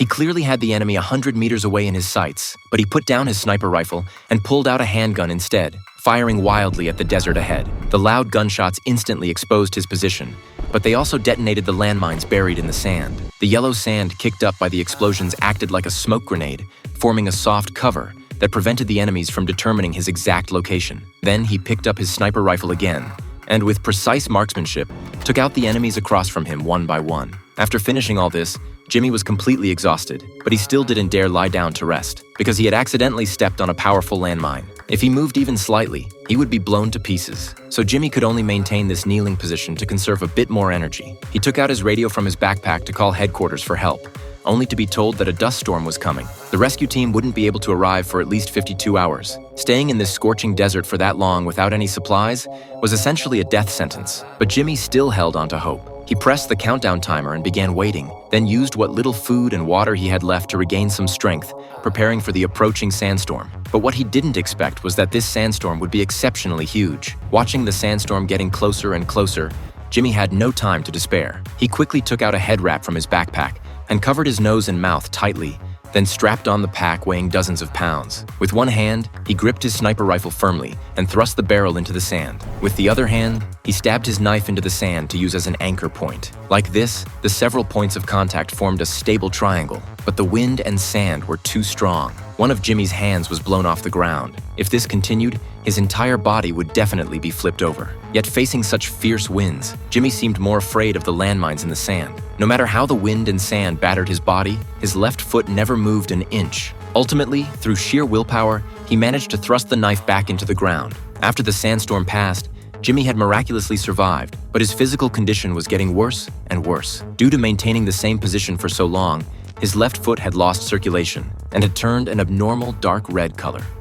He clearly had the enemy 100 meters away in his sights, but he put down his sniper rifle and pulled out a handgun instead, firing wildly at the desert ahead. The loud gunshots instantly exposed his position, but they also detonated the landmines buried in the sand. The yellow sand kicked up by the explosions acted like a smoke grenade, forming a soft cover that prevented the enemies from determining his exact location. Then he picked up his sniper rifle again, and with precise marksmanship, took out the enemies across from him one by one. After finishing all this, Jimmy was completely exhausted, but he still didn't dare lie down to rest, because he had accidentally stepped on a powerful landmine. If he moved even slightly, he would be blown to pieces. So Jimmy could only maintain this kneeling position to conserve a bit more energy. He took out his radio from his backpack to call headquarters for help, only to be told that a dust storm was coming. The rescue team wouldn't be able to arrive for at least 52 hours. Staying in this scorching desert for that long without any supplies was essentially a death sentence, but Jimmy still held on to hope. He pressed the countdown timer and began waiting, then used what little food and water he had left to regain some strength, preparing for the approaching sandstorm. But what he didn't expect was that this sandstorm would be exceptionally huge. Watching the sandstorm getting closer and closer, Jimmy had no time to despair. He quickly took out a head wrap from his backpack and covered his nose and mouth tightly, then strapped on the pack weighing dozens of pounds. With one hand, he gripped his sniper rifle firmly and thrust the barrel into the sand. With the other hand, he stabbed his knife into the sand to use as an anchor point. Like this, the several points of contact formed a stable triangle, but the wind and sand were too strong. One of Jimmy's hands was blown off the ground. If this continued, his entire body would definitely be flipped over. Yet facing such fierce winds, Jimmy seemed more afraid of the landmines in the sand. No matter how the wind and sand battered his body, his left foot never moved an inch. Ultimately, through sheer willpower, he managed to thrust the knife back into the ground. After the sandstorm passed, Jimmy had miraculously survived, but his physical condition was getting worse and worse. Due to maintaining the same position for so long, his left foot had lost circulation and had turned an abnormal dark red color.